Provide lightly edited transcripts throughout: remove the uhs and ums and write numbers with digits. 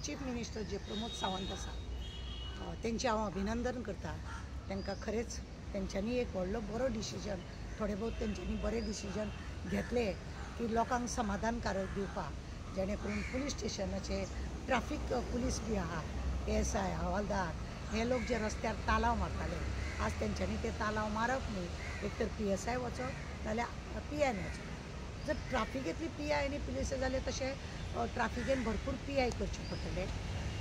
Chief minister जे प्रमोद सावंत आसा तेंचे हांव अभिनंदन करता। तांकां खरेंच तेंच्यांनी एक व्हडलो बरो डिसिजन थोडे बहुत तेंच्यांनी बरे डिसिजन घेतले की लोकांक समाधानकारक दिवपाक, जेणे करून पुलीस स्टेशनाचे ट्राफीक पुलीस बी आहा, ASI हवालदार हे लोक जे रस्त्यार तालाव मारताले, आज तेंच्यांनी ते तालाव मारप न्ही, एक तर PSI वचप नाल्यार PI वचप। जर ट्राफिकेंतली PI आनी पुलीस जाले तशें ट्राफिकेन भरपूर PI करचे पडटले।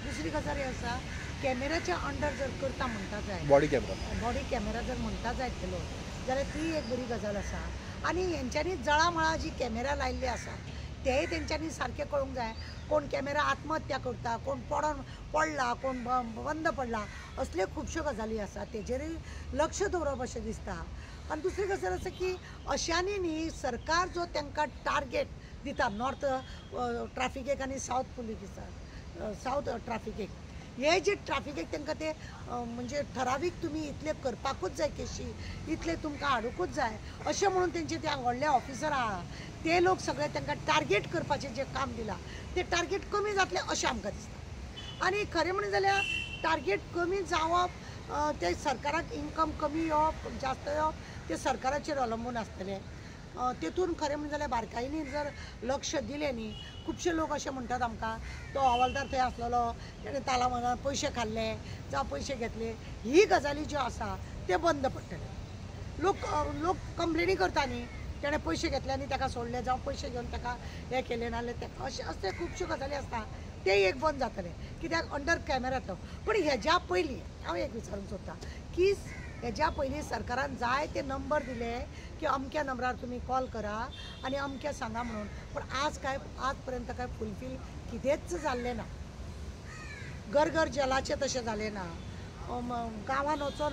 दुसरी गजाल ही आसा, कॅमेराच्या अंडर जर करता म्हणटा जाय, बॉडी कॅमेरा जर म्हणटा जायत केलो जाल्यार ती एक बरी गजाल आसा। आनी हेंच्यांनी जळामळा जी कॅमेरा लायिल्ली आसा तेय तेंच्यांनी सारकें कळूंक जाय। कोण कॅमेरा आत्महत्या करता, कोण पडला, कोण बंद पडला, असल्यो खुबश्यो गजाली आसा, तेजेरूय लक्ष दवरप अशें दिसता। आनी दुसरी गजाल आसा की अशांनी न्ही सरकार जो तांकां टार्गेट दिता, नॉर्थ ट्राफिकेक आनी सावथ पुलिसाक, सावथ ट्राफिकेक, हे जे ट्राफिकेक तांकां ते म्हणजे ठरावीक तुमी इतले करपाकूच जाय केशी, इतले तुमकां हाडूंकूच जाय अशें म्हणून तेंचे ते व्हडले ऑफिसर आहा ते लोक सगळे तांकां टार्गेट करपाचें जें काम दिलां तें टार्गेट कमी जातलें अशें आमकां दिसता। आनी खरें म्हणून जाल्यार टार्गेट कमी जावप ते सरकाराक इन्कम कमी येवप जास्त येवप ते सरकाराचेर अवलंबून आसतलें। तेतून खरें म्हणून जाल्यार बारकायेनी जर लक्ष दिलें न्ही, खुबशे लोक अशें म्हणटात आमकां तो हवालदार थंय आसलेलो तेणें ताला पयशे खाल्ले जावं पयशे घेतले, ही गजाली ज्यो आसा ते बंद पडटले। लोक कंप्लेनी करता न्ही, तेणें पयशे घेतले आनी ताका सोडले, जावं पयशे घेवन ताका हें केलें नाल्यार तें अशें खुबश्यो गजाली आसता ते एक बंद जातले, कित्याक अंडर कॅमेरा तो। पूण हेज्या पयलीं हांव एक विचारूंक सोदतां की हेज्या पयलीं सरकारान जाय ते नंबर दिले की अमक्या नंबरार तुमी कॉल करा आनी अमकें सांगा म्हणून, पूण आज पर्यंत काय फुलफील कितेंच जाल्लें ना। घर जेलाचें तशें जालें ना, गांवांत वचोन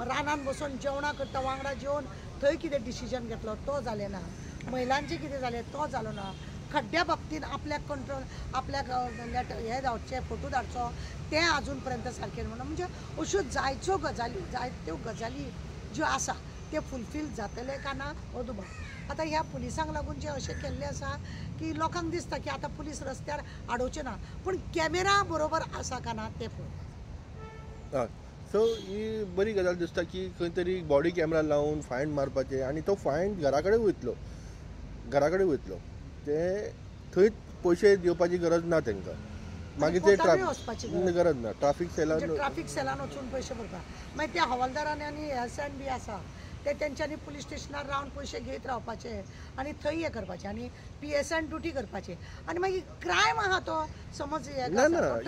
रानान बसून जेवणां करता वांगडा जेवन थंय कितें डिसिजन घेतलो तो जालें ना, महिलांचें कितें जालें तो जालो ना, खड्ड्या बाबतींत आपल्याक कंट्रोल आपल्याक हें जावचें फोटो धाडचो तें आजून पर्यंत सारकें म्हणून, म्हणजे अश्यो जायत्यो गजाली ज्यो आसा ते फुलफील जातले का ना हो दुबाव। आतां ह्या पुलिसांक लागून जें अशें केल्लें आसा की लोकांक दिसता की आतां पुलीस रस्त्यार आडोवचे ना, पूण कॅमेरा बरोबर आसा का ना तें पळोवप। सो ही बरी गजाल दिसता की खंय तरी बॉडी कॅमेरा लावन फायन मारपाचें आनी तो फायन घरा कडेन वयतलो ते थंय पयशे दिवपाची गरज ना तांकां, मागीर ते गरज ना ट्राफीक सेलान वचून पयशे भरपाक। मागीर त्या हवालदारांनी आनी ASI बी आसा ते तेंच्यांनी पुलीस स्टेशनार रावन पयशे घेत रावपाचे आनी थंय हें करपाचें आनी PSI ड्युटी करपाची, आनी मागीर क्रायम आहा तो समज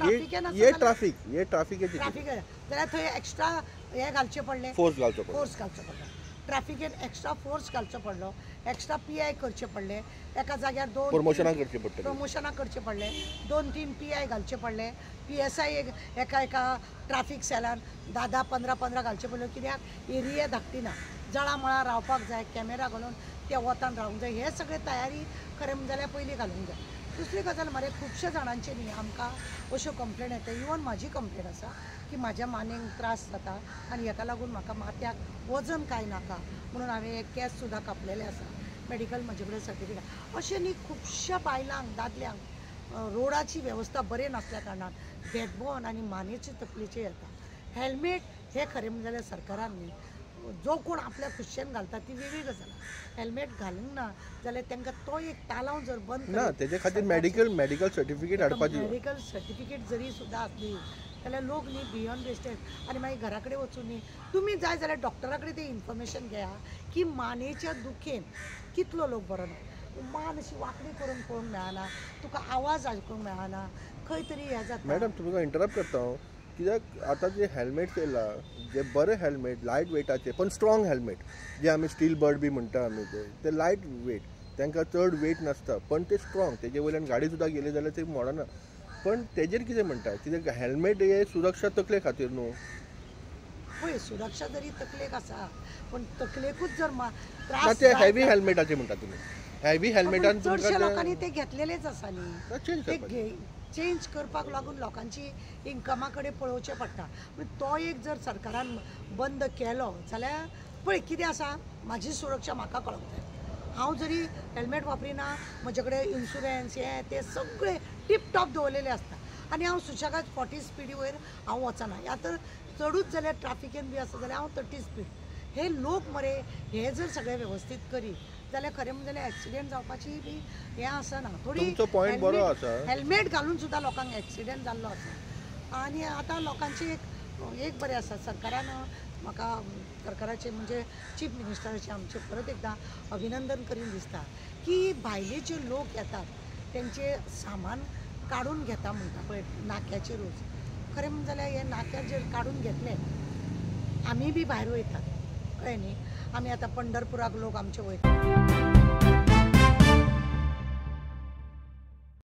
ट्राफीक जाल्यार थंय एक्स्ट्रा हें घालचें पडलें, फोर्स घालचो पडलो, ट्राफिकेन एक्स्ट्रा फोर्स घालचो पडलो, एक्स्ट्रा PI करचे पडले, एका जाग्यार 2 प्रमोशनां करचे पडले, 2-3 PI घालचे पडले, PSI एका ट्राफीक सेलान 10-15 घालचे पडले, कित्याक एरिया धाकटी ना, जळामळा रावपाक जाय, कॅमेरा घालून ते वतान रावंक जाय, हे सगळे तयारी खरें म्हणलें जाल्यार पयलीं घालूंक जाय। दुसरी गजाल मरे खुबश्या जाणांचे न्ही आमकां अश्यो कंप्लेन येता, इवन म्हाजी कंप्लेन आसा की म्हाज्या मानेक त्रास जाता आनी हेका लागून म्हाका माथ्याक वजन कांय नाका म्हणून हांवें एक केस सुद्दां कापलेले आसा, मेडिकल म्हजे कडेन सर्टिफिकेट। अशें न्ही खुबश्या बायलांक दादल्यांक रोडाची वेवस्था बरें नासल्या कारणान बॅकबोन आनी मानेचे तकलेचे येता। हेल्मेट हे खरें म्हणजे जाल्यार सरकारान न्ही, जो कोण आपल्या कुशेन घालता ती वेगळी गजाल, हेल्मेट घालूंक ना जाल्यार तांकां तो एक तालाव जर बंद ना तेजे खातीर मेडिकल सर्टिफिकेट हाडपाची, मेडिकल सर्टिफिकेट जरी सुद्दां आसली जाल्यार लोक न्ही बियॉन्ड वेस्टेज आनी मागीर घरा कडेन वचून न्ही तुमी जाय जाल्यार डॉक्टरा कडेन ते इन्फॉर्मेशन घेया की मानेच्या दुखेन कितलो लोक बरो ना, मान अशी वांकडी करून पळोवंक मेळना, तुका आवाज आयकूंक मेळना, खंय तरी हें जाता। मॅडम तुमकां इंटरप्ट करता हांव, कित्याक आतां जे हेल्मेट्स येयला जे बरे हेल्मेट लायट वेटाचे पण स्ट्रॉंग हेल्मेट जे आमी स्टील बर्ड बी म्हणटा आमी ते लायट वेट, तांकां चड वेट नासता पण ते स्ट्रॉंग, तेजे वयल्यान गाडी सुद्दां गेली जाल्यार ते मोडना, पण तेजेर कितें म्हणटा कित्याक हेल्मेट हे सुरक्षा तकले खातीर न्हू। पळय सुरक्षा जरी तकलेक आसा पण तकलेकूच जर त्रास ते हेवी हेल्मेटाचे म्हणटा तुमी, हेवी हेल्मेटान चडशा लोकांनी ते घेतलेलेच आसा न्ही, ते चेंज करपाक लागून लोकांची इन्कमा कडेन पळोवचें पडटा। तो एक जर सरकारान बंद केलो जाल्यार पळय कितें आसा, म्हाजी सुरक्षा म्हाका कळूंक जाय, हांव जरी हेल्मेट वापरिना म्हजे कडेन इन्शुरन्स हे ते सगळे टीप टॉप दवरलेले आसता, आनी हांव सुशेगाद 40 स्पिडी वयर हांव वचना. आतां चडूच जाल्यार ट्राफिकेन बी आसा जाल्यार हांव 30 स्पीड. हे लोक मरे हे जर सगळे वेवस्थीत करी जाल्यार खरें म्हणजे जाल्यार एक्सिडेंट जावपाची बी हें आसना. थोडी तुमचो point बरो आसा. हेल्मेट घालून सुद्दां लोकांक एक्सिडेंट जाल्लो आसा. आनी आतां लोकांची एक बरें आसा सरकारान म्हाका सरकाराचे म्हणजे चीफ मिनिस्टराचे आमचे परत एकदां अभिनंदन करीन दिसता की भायले जे लोक येतात तेंचे सामान काडून घेता म्हणटा पळय नाक्याचेरूच. खरें म्हणजे जाल्यार हे नाक्यार जर काडून घेतले आमी बी भायर वयतात कळ्ळें न्ही. आमी आतां पंढरपुराक लोक आमचे वयतात.